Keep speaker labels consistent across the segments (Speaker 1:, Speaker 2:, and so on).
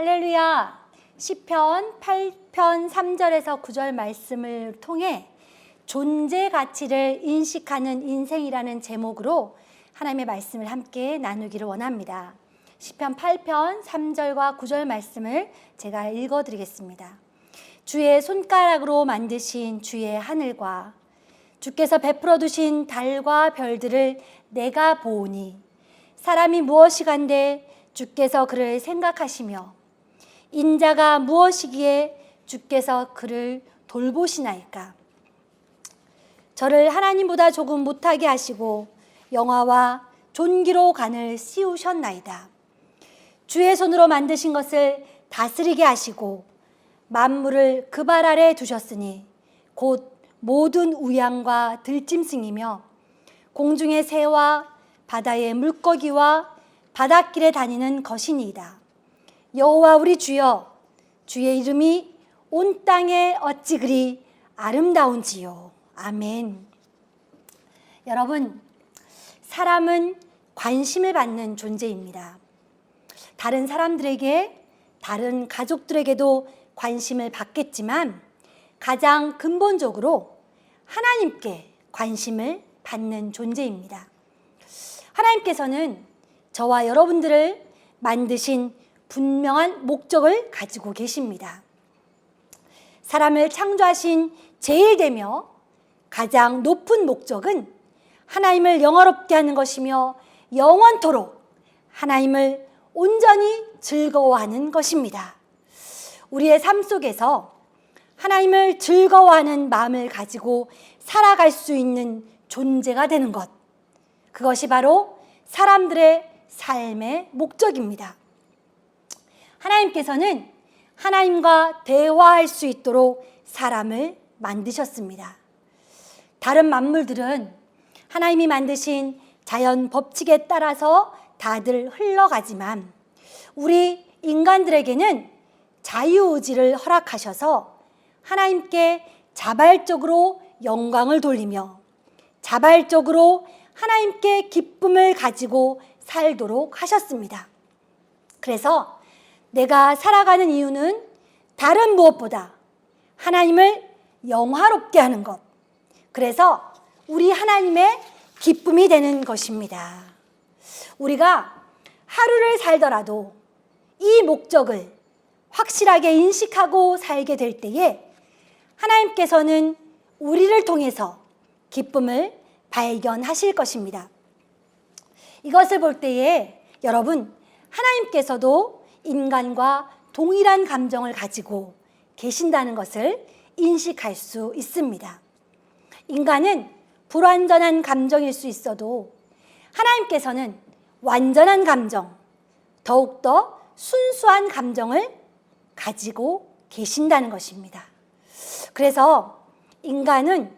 Speaker 1: 할렐루야. 시편 8편 3절에서 9절 말씀을 통해 존재 가치를 인식하는 인생이라는 제목으로 하나님의 말씀을 함께 나누기를 원합니다. 시편 8편 3절과 9절 말씀을 제가 읽어드리겠습니다. 주의 손가락으로 만드신 주의 하늘과 주께서 베풀어 두신 달과 별들을 내가 보오니 사람이 무엇이간데 주께서 그를 생각하시며 인자가 무엇이기에 주께서 그를 돌보시나이까. 저를 하나님보다 조금 못하게 하시고 영화와 존귀로 간을 씌우셨나이다. 주의 손으로 만드신 것을 다스리게 하시고 만물을 그 발 아래 두셨으니 곧 모든 우양과 들짐승이며 공중의 새와 바다의 물고기와 바닷길에 다니는 것이니이다. 여호와 우리 주여, 주의 이름이 온 땅에 어찌 그리 아름다운지요. 아멘. 여러분, 사람은 관심을 받는 존재입니다. 다른 사람들에게, 다른 가족들에게도 관심을 받겠지만 가장 근본적으로 하나님께 관심을 받는 존재입니다. 하나님께서는 저와 여러분들을 만드신 분명한 목적을 가지고 계십니다. 사람을 창조하신 제일되며 가장 높은 목적은 하나님을 영화롭게 하는 것이며 영원토록 하나님을 온전히 즐거워하는 것입니다. 우리의 삶 속에서 하나님을 즐거워하는 마음을 가지고 살아갈 수 있는 존재가 되는 것, 그것이 바로 사람들의 삶의 목적입니다. 하나님께서는 하나님과 대화할 수 있도록 사람을 만드셨습니다. 다른 만물들은 하나님이 만드신 자연 법칙에 따라서 다들 흘러가지만 우리 인간들에게는 자유의지를 허락하셔서 하나님께 자발적으로 영광을 돌리며 자발적으로 하나님께 기쁨을 가지고 살도록 하셨습니다. 그래서 내가 살아가는 이유는 다른 무엇보다 하나님을 영화롭게 하는 것, 그래서 우리 하나님의 기쁨이 되는 것입니다. 우리가 하루를 살더라도 이 목적을 확실하게 인식하고 살게 될 때에 하나님께서는 우리를 통해서 기쁨을 발견하실 것입니다. 이것을 볼 때에 여러분, 하나님께서도 인간과 동일한 감정을 가지고 계신다는 것을 인식할 수 있습니다. 인간은 불완전한 감정일 수 있어도 하나님께서는 완전한 감정, 더욱더 순수한 감정을 가지고 계신다는 것입니다. 그래서 인간은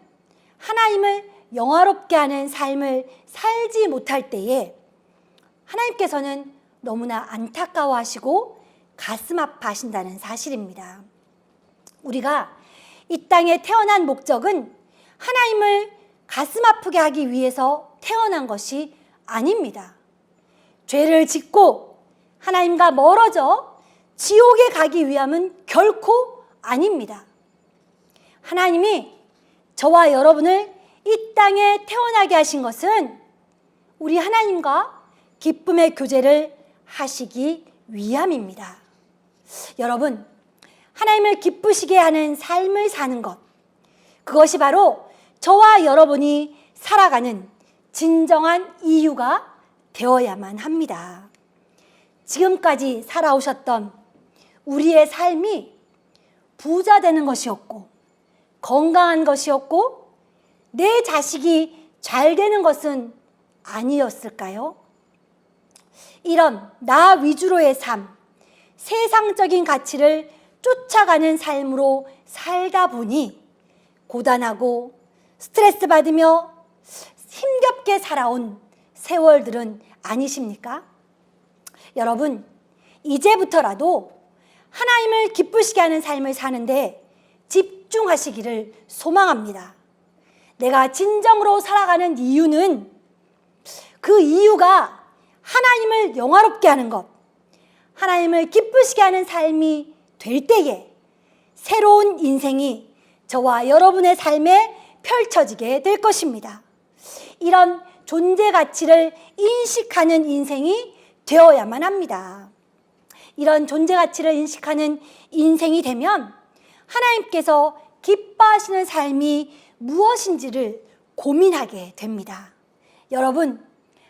Speaker 1: 하나님을 영화롭게 하는 삶을 살지 못할 때에 하나님께서는 너무나 안타까워하시고 가슴 아파하신다는 사실입니다. 우리가 이 땅에 태어난 목적은 하나님을 가슴 아프게 하기 위해서 태어난 것이 아닙니다. 죄를 짓고 하나님과 멀어져 지옥에 가기 위함은 결코 아닙니다. 하나님이 저와 여러분을 이 땅에 태어나게 하신 것은 우리 하나님과 기쁨의 교제를 하시기 위함입니다. 여러분, 하나님을 기쁘시게 하는 삶을 사는 것, 그것이 바로 저와 여러분이 살아가는 진정한 이유가 되어야만 합니다. 지금까지 살아오셨던 우리의 삶이 부자 되는 것이었고 건강한 것이었고 내 자식이 잘 되는 것은 아니었을까요? 이런 나 위주로의 삶, 세상적인 가치를 쫓아가는 삶으로 살다 보니 고단하고 스트레스 받으며 힘겹게 살아온 세월들은 아니십니까? 여러분, 이제부터라도 하나님을 기쁘시게 하는 삶을 사는데 집중하시기를 소망합니다. 내가 진정으로 살아가는 이유는 그 이유가 하나님을 영화롭게 하는 것, 하나님을 기쁘시게 하는 삶이 될 때에 새로운 인생이 저와 여러분의 삶에 펼쳐지게 될 것입니다. 이런 존재 가치를 인식하는 인생이 되어야만 합니다. 이런 존재 가치를 인식하는 인생이 되면 하나님께서 기뻐하시는 삶이 무엇인지를 고민하게 됩니다. 여러분,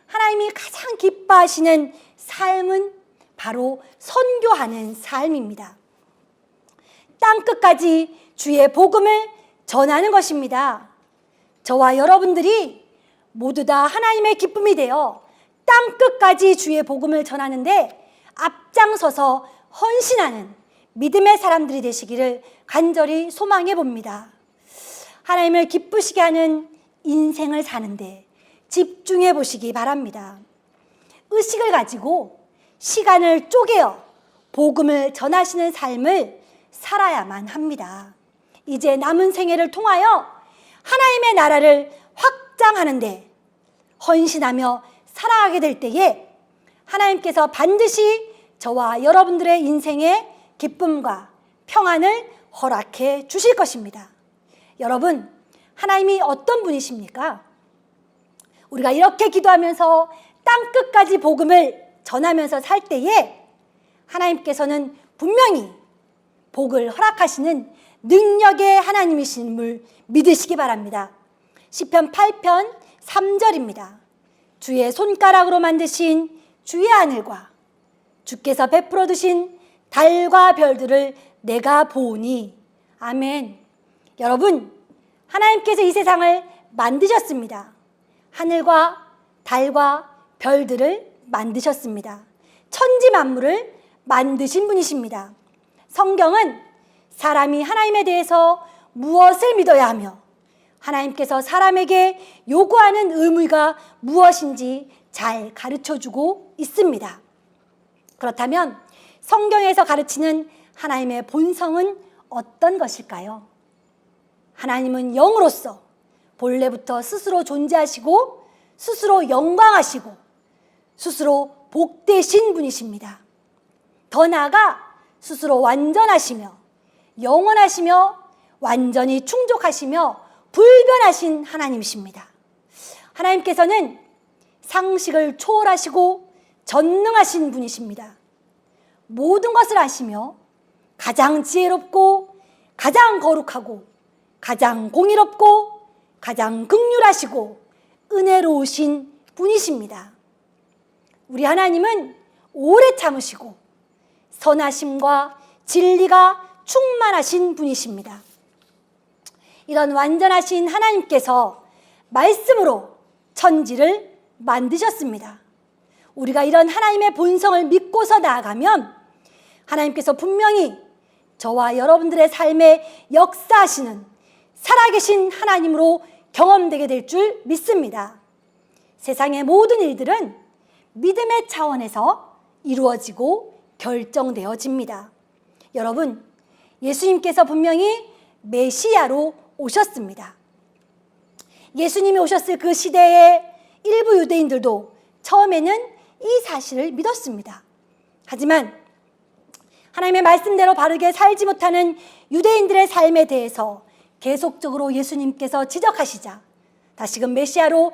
Speaker 1: 하나님이 가장 기뻐하시는 삶은 바로 선교하는 삶입니다. 땅끝까지 주의 복음을 전하는 것입니다. 저와 여러분들이 모두 다 하나님의 기쁨이 되어 땅끝까지 주의 복음을 전하는데 앞장서서 헌신하는 믿음의 사람들이 되시기를 간절히 소망해 봅니다. 하나님을 기쁘시게 하는 인생을 사는데 집중해 보시기 바랍니다. 의식을 가지고 시간을 쪼개어 복음을 전하시는 삶을 살아야만 합니다. 이제 남은 생애를 통하여 하나님의 나라를 확장하는데 헌신하며 살아가게 될 때에 하나님께서 반드시 저와 여러분들의 인생에 기쁨과 평안을 허락해 주실 것입니다. 여러분, 하나님이 어떤 분이십니까? 우리가 이렇게 기도하면서 땅끝까지 복음을 전하면서 살 때에 하나님께서는 분명히 복을 허락하시는 능력의 하나님이심을 믿으시기 바랍니다. 시편 8편 3절입니다. 주의 손가락으로 만드신 주의 하늘과 주께서 베풀어 두신 달과 별들을 내가 보오니. 아멘. 여러분, 하나님께서 이 세상을 만드셨습니다. 하늘과 달과 별들을 만드셨습니다. 천지 만물을 만드신 분이십니다. 성경은 사람이 하나님에 대해서 무엇을 믿어야 하며 하나님께서 사람에게 요구하는 의무가 무엇인지 잘 가르쳐주고 있습니다. 그렇다면 성경에서 가르치는 하나님의 본성은 어떤 것일까요? 하나님은 영으로서 본래부터 스스로 존재하시고 스스로 영광하시고 스스로 복되신 분이십니다. 더 나아가 스스로 완전하시며 영원하시며 완전히 충족하시며 불변하신 하나님이십니다. 하나님께서는 상식을 초월하시고 전능하신 분이십니다. 모든 것을 아시며 가장 지혜롭고 가장 거룩하고 가장 공의롭고 가장 긍휼하시고 은혜로우신 분이십니다. 우리 하나님은 오래 참으시고 선하심과 진리가 충만하신 분이십니다. 이런 완전하신 하나님께서 말씀으로 천지를 만드셨습니다. 우리가 이런 하나님의 본성을 믿고서 나아가면 하나님께서 분명히 저와 여러분들의 삶에 역사하시는 살아계신 하나님으로 경험되게 될 줄 믿습니다. 세상의 모든 일들은 믿음의 차원에서 이루어지고 결정되어집니다. 여러분, 예수님께서 분명히 메시아로 오셨습니다. 예수님이 오셨을 그 시대의 일부 유대인들도 처음에는 이 사실을 믿었습니다. 하지만 하나님의 말씀대로 바르게 살지 못하는 유대인들의 삶에 대해서 계속적으로 예수님께서 지적하시자 다시금 메시아로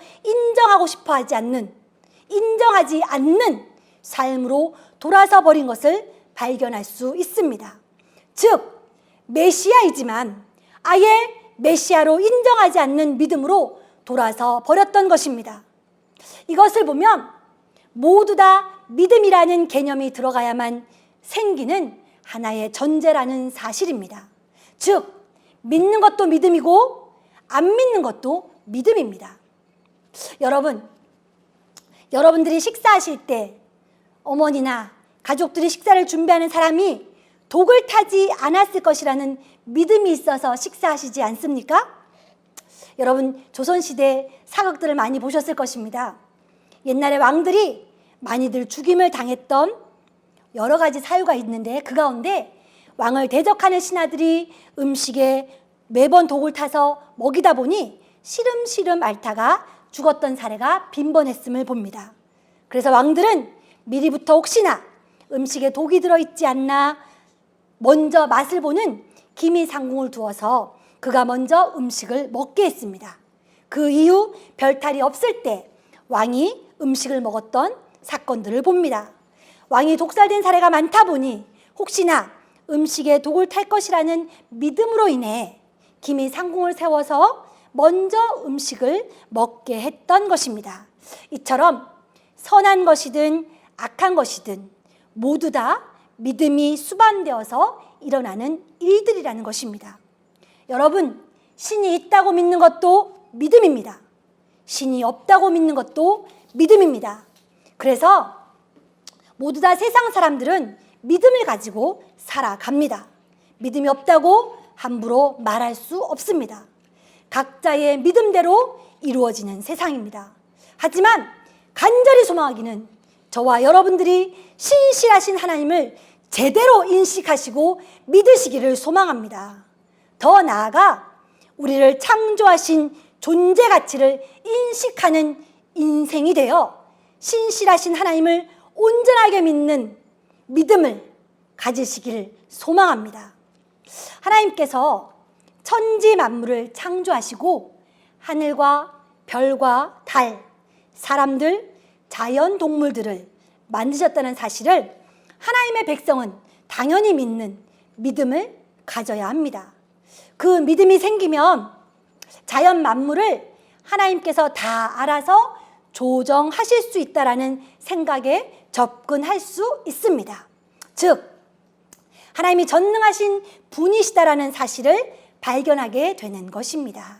Speaker 1: 인정하지 않는 삶으로 돌아서 버린 것을 발견할 수 있습니다. 즉, 메시아이지만 아예 메시아로 인정하지 않는 믿음으로 돌아서 버렸던 것입니다. 이것을 보면 모두 다 믿음이라는 개념이 들어가야만 생기는 하나의 전제라는 사실입니다. 즉, 믿는 것도 믿음이고 안 믿는 것도 믿음입니다. 여러분들이 식사하실 때 어머니나 가족들이 식사를 준비하는 사람이 독을 타지 않았을 것이라는 믿음이 있어서 식사하시지 않습니까? 여러분, 조선시대 사극들을 많이 보셨을 것입니다. 옛날에 왕들이 많이들 죽임을 당했던 여러 가지 사유가 있는데 그 가운데 왕을 대적하는 신하들이 음식에 매번 독을 타서 먹이다 보니 시름시름 앓다가 죽었던 사례가 빈번했음을 봅니다. 그래서 왕들은 미리부터 혹시나 음식에 독이 들어있지 않나 먼저 맛을 보는 기미상궁을 두어서 그가 먼저 음식을 먹게 했습니다. 그 이후 별탈이 없을 때 왕이 음식을 먹었던 사건들을 봅니다. 왕이 독살된 사례가 많다 보니 혹시나 음식에 독을 탈 것이라는 믿음으로 인해 기미상궁을 세워서 먼저 음식을 먹게 했던 것입니다. 이처럼 선한 것이든 악한 것이든 모두 다 믿음이 수반되어서 일어나는 일들이라는 것입니다. 여러분, 신이 있다고 믿는 것도 믿음입니다. 신이 없다고 믿는 것도 믿음입니다. 그래서 모두 다 세상 사람들은 믿음을 가지고 살아갑니다. 믿음이 없다고 함부로 말할 수 없습니다. 각자의 믿음대로 이루어지는 세상입니다. 하지만 간절히 소망하기는 저와 여러분들이 신실하신 하나님을 제대로 인식하시고 믿으시기를 소망합니다. 더 나아가 우리를 창조하신 존재 가치를 인식하는 인생이 되어 신실하신 하나님을 온전하게 믿는 믿음을 가지시기를 소망합니다. 하나님께서 천지 만물을 창조하시고 하늘과 별과 달, 사람들, 자연, 동물들을 만드셨다는 사실을 하나님의 백성은 당연히 믿는 믿음을 가져야 합니다. 그 믿음이 생기면 자연 만물을 하나님께서 다 알아서 조정하실 수 있다라는 생각에 접근할 수 있습니다. 즉, 하나님이 전능하신 분이시다라는 사실을 발견하게 되는 것입니다.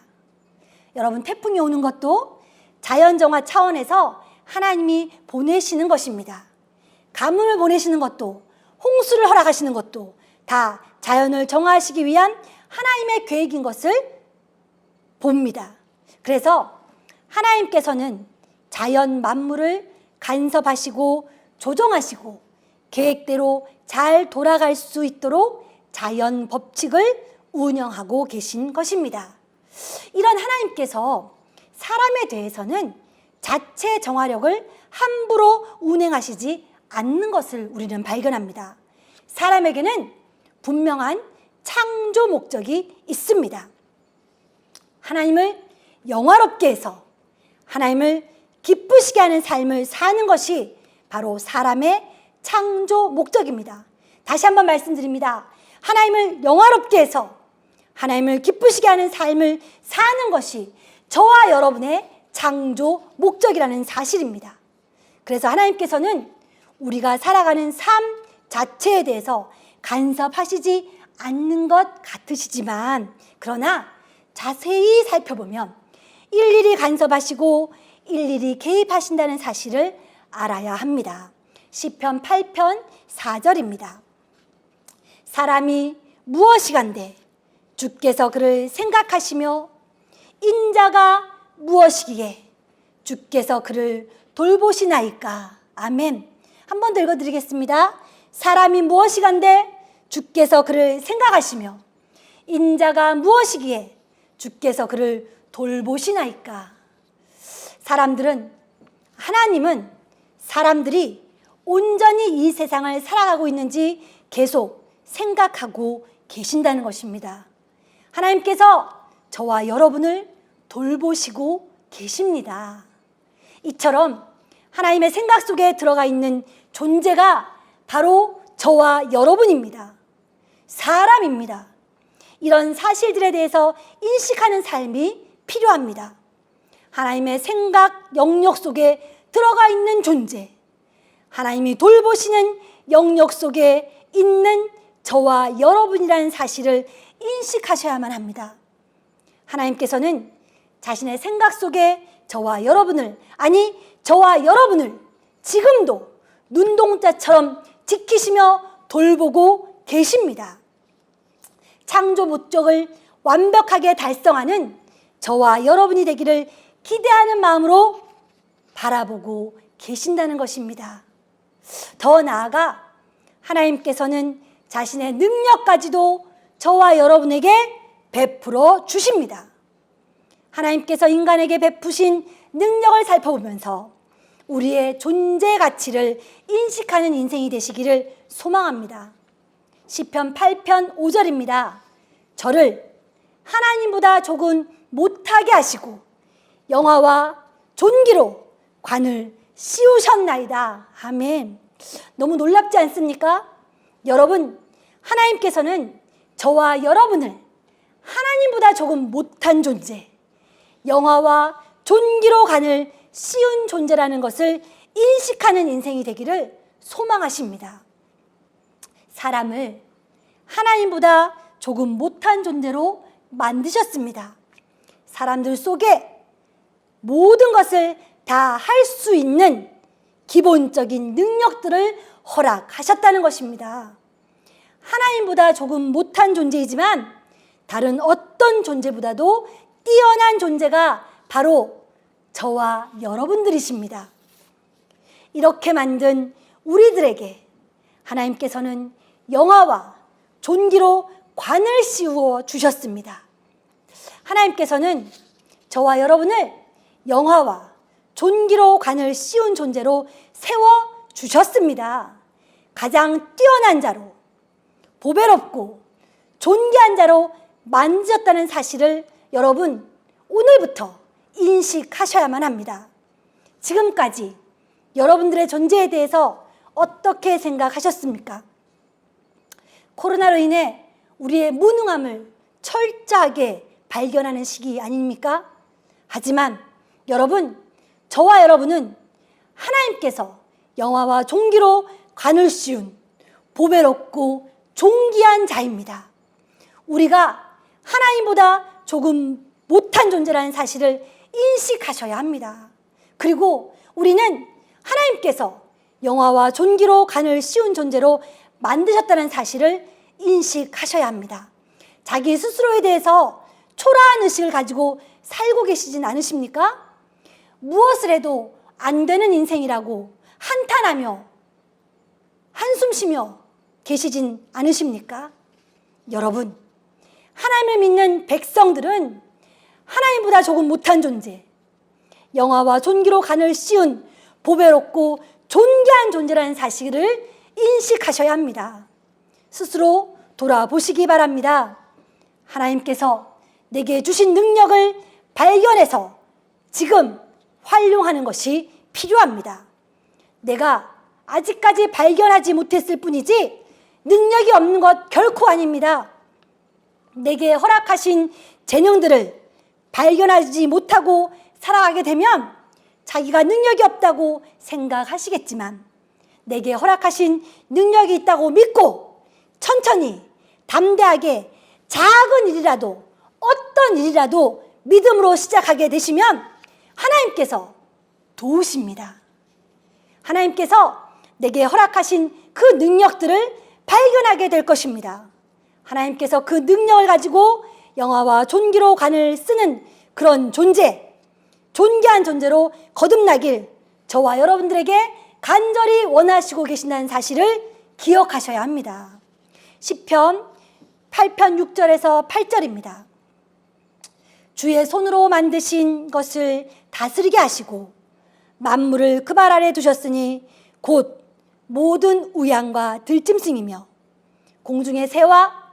Speaker 1: 여러분, 태풍이 오는 것도 자연정화 차원에서 하나님이 보내시는 것입니다. 가뭄을 보내시는 것도, 홍수를 허락하시는 것도 다 자연을 정화하시기 위한 하나님의 계획인 것을 봅니다. 그래서 하나님께서는 자연 만물을 간섭하시고 조정하시고 계획대로 잘 돌아갈 수 있도록 자연 법칙을 운영하고 계신 것입니다. 이런 하나님께서 사람에 대해서는 자체 정화력을 함부로 운행하시지 않는 것을 우리는 발견합니다. 사람에게는 분명한 창조 목적이 있습니다. 하나님을 영화롭게 해서 하나님을 기쁘시게 하는 삶을 사는 것이 바로 사람의 창조 목적입니다. 다시 한번 말씀드립니다. 하나님을 영화롭게 해서 하나님을 기쁘시게 하는 삶을 사는 것이 저와 여러분의 창조 목적이라는 사실입니다. 그래서 하나님께서는 우리가 살아가는 삶 자체에 대해서 간섭하시지 않는 것 같으시지만, 그러나 자세히 살펴보면 일일이 간섭하시고 일일이 개입하신다는 사실을 알아야 합니다. 시편 8편 4절입니다. 사람이 무엇이간데 주께서 그를 생각하시며 인자가 무엇이기에 주께서 그를 돌보시나이까. 아멘. 한 번 더 읽어드리겠습니다. 사람이 무엇이간데 주께서 그를 생각하시며 인자가 무엇이기에 주께서 그를 돌보시나이까. 하나님은 사람들이 온전히 이 세상을 살아가고 있는지 계속 생각하고 계신다는 것입니다. 하나님께서 저와 여러분을 돌보시고 계십니다. 이처럼 하나님의 생각 속에 들어가 있는 존재가 바로 저와 여러분입니다. 사람입니다. 이런 사실들에 대해서 인식하는 삶이 필요합니다. 하나님의 생각 영역 속에 들어가 있는 존재, 하나님이 돌보시는 영역 속에 있는 저와 여러분이라는 사실을 인식하셔야만 합니다. 하나님께서는 자신의 생각 속에 저와 여러분을 지금도 눈동자처럼 지키시며 돌보고 계십니다. 창조 목적을 완벽하게 달성하는 저와 여러분이 되기를 기대하는 마음으로 바라보고 계신다는 것입니다. 더 나아가 하나님께서는 자신의 능력까지도 저와 여러분에게 베풀어 주십니다. 하나님께서 인간에게 베푸신 능력을 살펴보면서 우리의 존재 가치를 인식하는 인생이 되시기를 소망합니다. 시편 8편 5절입니다. 저를 하나님보다 조금 못하게 하시고 영화와 존귀로 관을 씌우셨나이다. 아멘. 너무 놀랍지 않습니까? 여러분, 하나님께서는 저와 여러분을 하나님보다 조금 못한 존재, 영화와 존귀로 관을 씌운 존재라는 것을 인식하는 인생이 되기를 소망하십니다. 사람을 하나님보다 조금 못한 존재로 만드셨습니다. 사람들 속에 모든 것을 다 할 수 있는 기본적인 능력들을 허락하셨다는 것입니다. 하나님보다 조금 못한 존재이지만 다른 어떤 존재보다도 뛰어난 존재가 바로 저와 여러분들이십니다. 이렇게 만든 우리들에게 하나님께서는 영화와 존귀로 관을 씌워 주셨습니다. 하나님께서는 저와 여러분을 영화와 존귀로 관을 씌운 존재로 세워 주셨습니다. 가장 뛰어난 자로, 보배롭고 존귀한 자로 만드셨다는 사실을 여러분 오늘부터 인식하셔야만 합니다. 지금까지 여러분들의 존재에 대해서 어떻게 생각하셨습니까? 코로나로 인해 우리의 무능함을 철저하게 발견하는 시기 아닙니까? 하지만 여러분, 저와 여러분은 하나님께서 영화와 존귀로 관을 씌운 보배롭고 존귀한 자입니다. 우리가 하나님보다 조금 못한 존재라는 사실을 인식하셔야 합니다. 그리고 우리는 하나님께서 영화와 존귀로 관을 씌운 존재로 만드셨다는 사실을 인식하셔야 합니다. 자기 스스로에 대해서 초라한 의식을 가지고 살고 계시진 않으십니까? 무엇을 해도 안 되는 인생이라고 한탄하며 한숨 쉬며 계시진 않으십니까? 여러분, 하나님을 믿는 백성들은 하나님보다 조금 못한 존재, 영화와 존귀로 관을 씌운 보배롭고 존귀한 존재라는 사실을 인식하셔야 합니다. 스스로 돌아보시기 바랍니다. 하나님께서 내게 주신 능력을 발견해서 지금 활용하는 것이 필요합니다. 내가 아직까지 발견하지 못했을 뿐이지 능력이 없는 것 결코 아닙니다. 내게 허락하신 재능들을 발견하지 못하고 살아가게 되면 자기가 능력이 없다고 생각하시겠지만 내게 허락하신 능력이 있다고 믿고 천천히 담대하게 작은 일이라도 어떤 일이라도 믿음으로 시작하게 되시면 하나님께서 도우십니다. 하나님께서 내게 허락하신 그 능력들을 발견하게 될 것입니다. 하나님께서 그 능력을 가지고 영화와 존귀로 관을 쓰는 그런 존재, 존귀한 존재로 거듭나길 저와 여러분들에게 간절히 원하시고 계신다는 사실을 기억하셔야 합니다. 시편 8편 6절에서 8절입니다. 주의 손으로 만드신 것을 다스리게 하시고 만물을 그 발 아래 두셨으니 곧 모든 우양과 들짐승이며 공중의 새와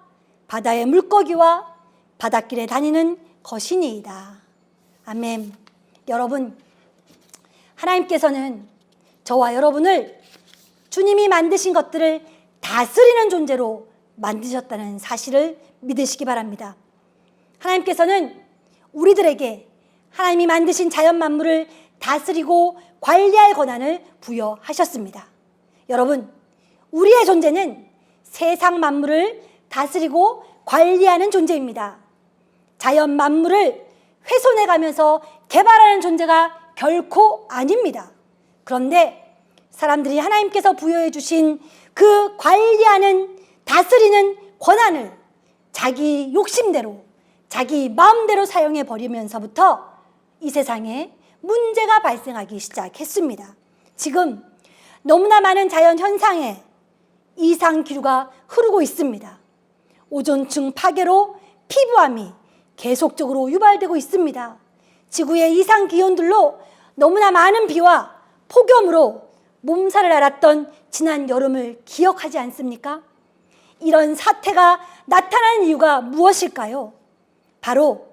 Speaker 1: 바다의 물고기와 바닷길에 다니는 것이니이다. 아멘. 여러분, 하나님께서는 저와 여러분을 주님이 만드신 것들을 다스리는 존재로 만드셨다는 사실을 믿으시기 바랍니다. 하나님께서는 우리들에게 하나님이 만드신 자연 만물을 다스리고 관리할 권한을 부여하셨습니다. 여러분, 우리의 존재는 세상 만물을 다스리고 관리하는 존재입니다. 자연 만물을 훼손해가면서 개발하는 존재가 결코 아닙니다. 그런데 사람들이 하나님께서 부여해 주신 그 관리하는, 다스리는 권한을 자기 욕심대로, 자기 마음대로 사용해 버리면서부터 이 세상에 문제가 발생하기 시작했습니다. 지금 너무나 많은 자연 현상에 이상 기류가 흐르고 있습니다. 오존층 파괴로 피부암이 계속적으로 유발되고 있습니다. 지구의 이상 기온들로 너무나 많은 비와 폭염으로 몸살을 앓았던 지난 여름을 기억하지 않습니까? 이런 사태가 나타나는 이유가 무엇일까요? 바로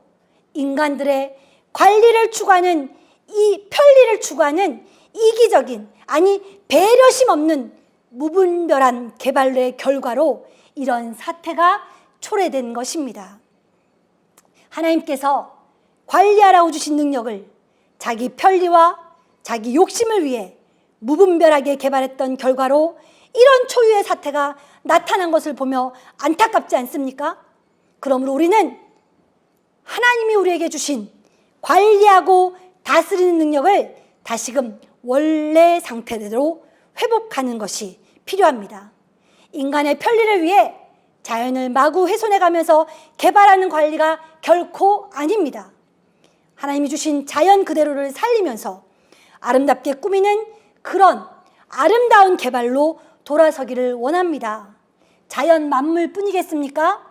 Speaker 1: 인간들의 관리를 추구하는 이 편리를 추구하는 이기적인, 아니 배려심 없는 무분별한 개발의 결과로 이런 사태가 초래된 것입니다. 하나님께서 관리하라고 주신 능력을 자기 편리와 자기 욕심을 위해 무분별하게 개발했던 결과로 이런 초유의 사태가 나타난 것을 보며 안타깝지 않습니까? 그러므로 우리는 하나님이 우리에게 주신 관리하고 다스리는 능력을 다시금 원래 상태대로 회복하는 것이 필요합니다. 인간의 편리를 위해 자연을 마구 훼손해가면서 개발하는 관리가 결코 아닙니다. 하나님이 주신 자연 그대로를 살리면서 아름답게 꾸미는 그런 아름다운 개발로 돌아서기를 원합니다. 자연 만물 뿐이겠습니까?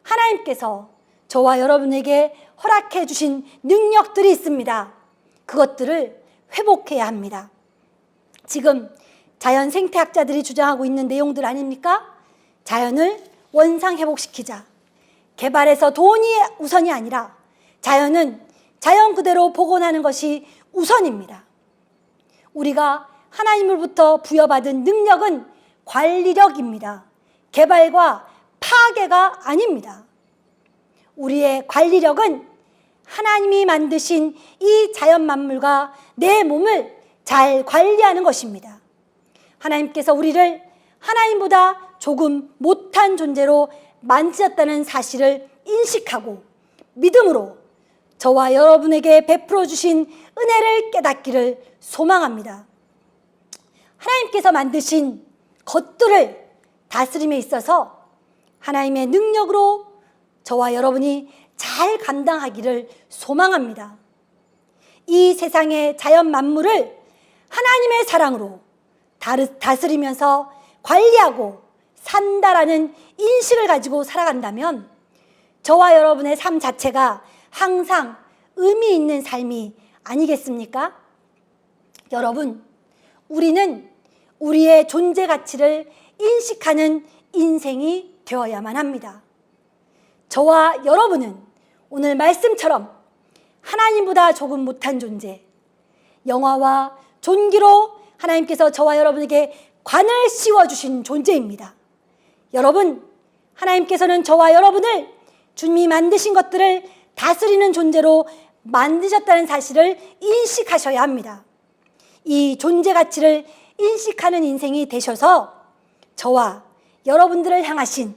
Speaker 1: 하나님께서 저와 여러분에게 허락해 주신 능력들이 있습니다. 그것들을 회복해야 합니다. 지금 자연 생태학자들이 주장하고 있는 내용들 아닙니까? 자연을 원상 회복시키자. 개발해서 돈이 우선이 아니라 자연은 자연 그대로 복원하는 것이 우선입니다. 우리가 하나님으로부터 부여받은 능력은 관리력입니다. 개발과 파괴가 아닙니다. 우리의 관리력은 하나님이 만드신 이 자연 만물과 내 몸을 잘 관리하는 것입니다. 하나님께서 우리를 하나님보다 조금 못한 존재로 만드셨다는 사실을 인식하고 믿음으로 저와 여러분에게 베풀어 주신 은혜를 깨닫기를 소망합니다. 하나님께서 만드신 것들을 다스림에 있어서 하나님의 능력으로 저와 여러분이 잘 감당하기를 소망합니다. 이 세상의 자연 만물을 하나님의 사랑으로 다스리면서 관리하고 산다라는 인식을 가지고 살아간다면 저와 여러분의 삶 자체가 항상 의미 있는 삶이 아니겠습니까? 여러분, 우리는 우리의 존재 가치를 인식하는 인생이 되어야만 합니다. 저와 여러분은 오늘 말씀처럼 하나님보다 조금 못한 존재, 영화와 존귀로 하나님께서 저와 여러분에게 관을 씌워주신 존재입니다. 여러분, 하나님께서는 저와 여러분을 주님이 만드신 것들을 다스리는 존재로 만드셨다는 사실을 인식하셔야 합니다. 이 존재 가치를 인식하는 인생이 되셔서 저와 여러분들을 향하신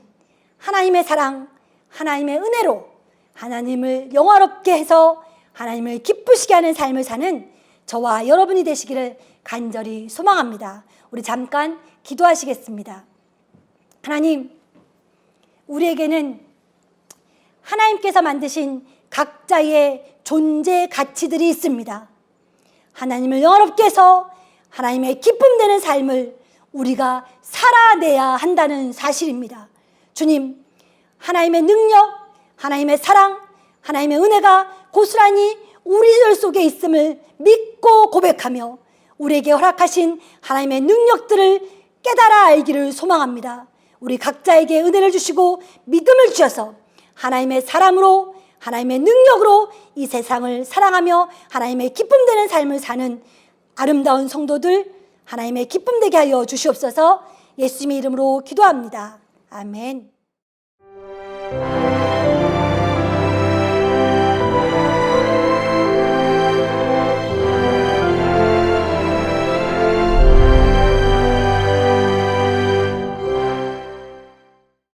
Speaker 1: 하나님의 사랑, 하나님의 은혜로 하나님을 영화롭게 해서 하나님을 기쁘시게 하는 삶을 사는 저와 여러분이 되시기를 간절히 소망합니다. 우리 잠깐 기도하시겠습니다. 하나님, 우리에게는 하나님께서 만드신 각자의 존재 가치들이 있습니다. 하나님을 영화롭게 해서 하나님의 기쁨되는 삶을 우리가 살아내야 한다는 사실입니다. 주님, 하나님의 능력, 하나님의 사랑, 하나님의 은혜가 고스란히 우리들 속에 있음을 믿고 고백하며 우리에게 허락하신 하나님의 능력들을 깨달아 알기를 소망합니다. 우리 각자에게 은혜를 주시고 믿음을 주셔서 하나님의 사람으로, 하나님의 능력으로 이 세상을 사랑하며 하나님의 기쁨되는 삶을 사는 아름다운 성도들, 하나님의 기쁨되게 하여 주시옵소서. 예수님의 이름으로 기도합니다. 아멘.